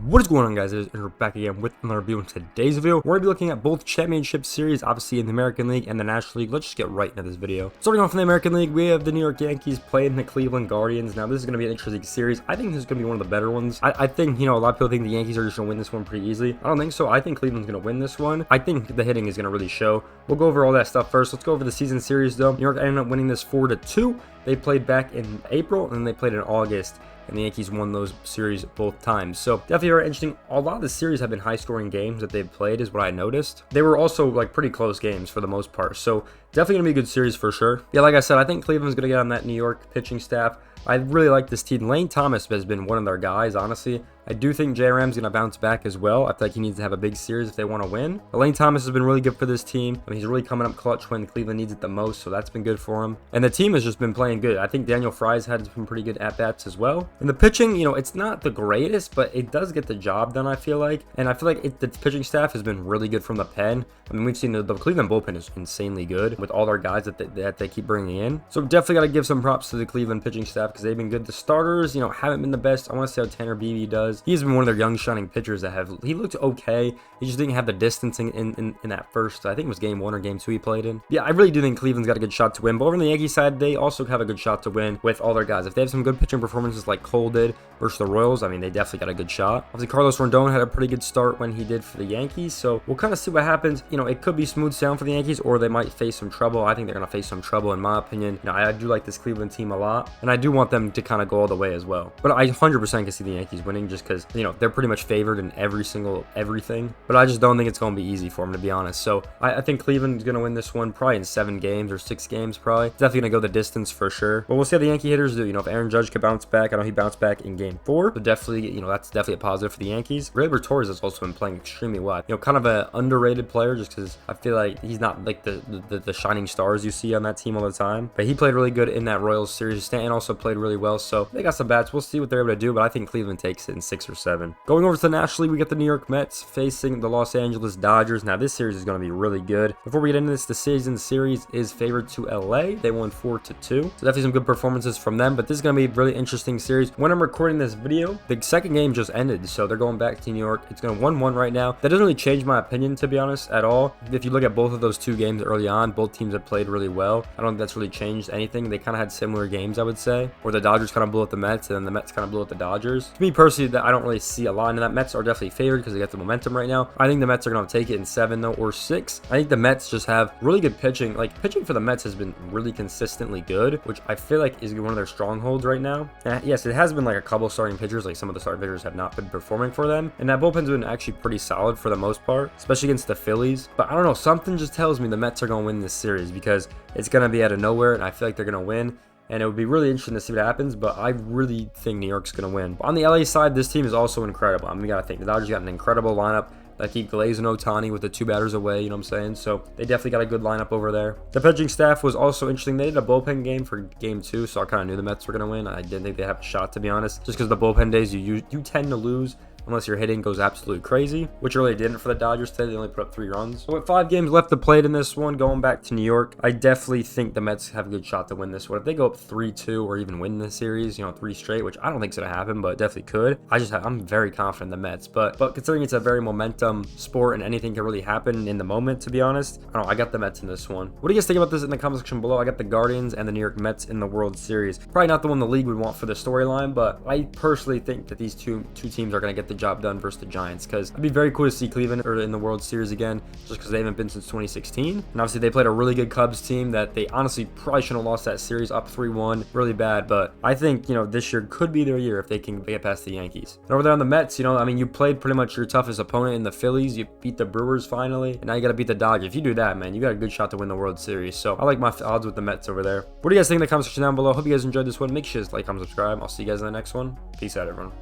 What is going on, guys? We're back again with another review. In today's video, we're going to be looking at both championship series, obviously in the American League and the National League. Let's just get right into this video. Starting off in the American League, we have the New York Yankees playing the Cleveland Guardians. Now, this is going to be an interesting series. I think this is going to be one of the better ones. I think, a lot of people think the Yankees are just going to win this one pretty easily. I don't think so. I think Cleveland's going to win this one. I think the hitting is going to really show. We'll go over all that stuff first. Let's go over the season series, though. New York ended up winning this 4-2. They played back in April, and then they played in August. And the Yankees won those series both times. So definitely very interesting. A lot of the series have been high-scoring games that they've played, is what I noticed. They were also like pretty close games for the most part. So definitely gonna be a good series for sure. Yeah, like I said, I think Cleveland's gonna get on that New York pitching staff. I really like this team. Lane Thomas has been one of their guys, honestly. I do think JRM's going to bounce back as well. I feel like he needs to have a big series if they want to win. But Lane Thomas has been really good for this team. I mean, he's really coming up clutch when Cleveland needs it the most, so that's been good for him. And the team has just been playing good. I think Daniel Fry's had some pretty good at-bats as well. And the pitching, it's not the greatest, but it does get the job done, I feel like. And I feel like the pitching staff has been really good from the pen. I mean, we've seen the Cleveland bullpen is insanely good with all their guys that they keep bringing in. So definitely got to give some props to the Cleveland pitching staff because they've been good. The starters, haven't been the best. I want to see how Tanner Beebe does. He's been one of their young shining pitchers that he looked okay. He just didn't have the distancing in that first, I think it was game 1 or game 2 he played in. Yeah, I really do think Cleveland's got a good shot to win. But over on the Yankee side, they also have a good shot to win with all their guys. If they have some good pitching performances like Cole did versus the Royals, I mean, they definitely got a good shot. Obviously, Carlos Rondon had a pretty good start when he did for the Yankees. So we'll kind of see what happens. It could be smooth sailing for the Yankees, or they might face some trouble. I think they're going to face some trouble, in my opinion. I do like this Cleveland team a lot, and I do want them to kind of go all the way as well. But I 100% can see the Yankees winning just because, they're pretty much favored in everything. But I just don't think it's going to be easy for them, to be honest. So I think Cleveland's going to win this one probably in 7 games or 6 games probably. It's definitely going to go the distance for sure. But we'll see how the Yankee hitters do. If Aaron Judge could bounce back, I know he bounced back in game 4. So definitely, that's definitely a positive for the Yankees. Gleyber Torres has also been playing extremely well. Kind of an underrated player just because I feel like he's not like the shining stars you see on that team all the time. But he played really good in that Royals series. Stanton also played really well. So they got some bats. We'll see what they're able to do. But I think Cleveland takes it in 6 or 7. Going over to the National League, we got the New York Mets facing the Los Angeles Dodgers. Now this series is going to be really good. Before we get into this, the season series is favored to LA. They won 4-2. So definitely some good performances from them. But this is going to be a really interesting series. When I'm recording this video, the second game just ended. So they're going back to New York. It's going 1-1 right now. That doesn't really change my opinion, to be honest, at all. If you look at both of those 2 games early on, both teams have played really well. I don't think that's really changed anything. They kind of had similar games, I would say, where the Dodgers kind of blew up the Mets and then the Mets kind of blew up the Dodgers. To me personally, I don't really see a lot in that. Mets are definitely favored because they got the momentum right now. I think the Mets are going to take it in 7 though, or 6. I think the Mets just have really good pitching. Like, pitching for the Mets has been really consistently good, which I feel like is one of their strongholds right now. And yes, it has been like a couple starting pitchers, like some of the starting pitchers have not been performing for them, and that bullpen's been actually pretty solid for the most part, especially against the Phillies. But I don't know, something just tells me the Mets are going to win this series because it's going to be out of nowhere, and I feel like they're going to win. And it would be really interesting to see what happens, but I really think New York's going to win. On the LA side, this team is also incredible. I mean, we got to think the Dodgers got an incredible lineup. They keep Glaze and Ohtani with the 2 batters away, you know what I'm saying? So they definitely got a good lineup over there. The pitching staff was also interesting. They did a bullpen game for game 2, so I kind of knew the Mets were going to win. I didn't think they have a shot, to be honest, just because the bullpen days, you tend to lose unless your hitting goes absolutely crazy, which really didn't for the Dodgers today. They only put up 3 runs. So with 5 games left to play in this one, going back to New York, I definitely think the Mets have a good shot to win this one. If they go up 3-2 or even win this series, 3 straight, which I don't think is going to happen, but definitely could. I'm very confident in the Mets, but considering it's a very momentum sport and anything can really happen in the moment, to be honest, I got the Mets in this one. What do you guys think about this in the comment section below? I got the Guardians and the New York Mets in the World Series. Probably not the one the league would want for the storyline, but I personally think that these two teams are going to get the job done versus the Giants, because it'd be very cool to see Cleveland in the World Series again, just because they haven't been since 2016. And obviously they played a really good Cubs team that they honestly probably shouldn't have lost that series, up 3-1, really bad. But I think this year could be their year if they can get past the Yankees. And over there on the Mets, I mean, you played pretty much your toughest opponent in the Phillies. You beat the Brewers finally, and now you got to beat the Dodgers. If you do that, man, you got a good shot to win the World Series. So I like my odds with the Mets over there. What do you guys think in the comment section down below? Hope you guys enjoyed this one. Make sure to like, comment, subscribe. I'll see you guys in the next one. Peace out, everyone.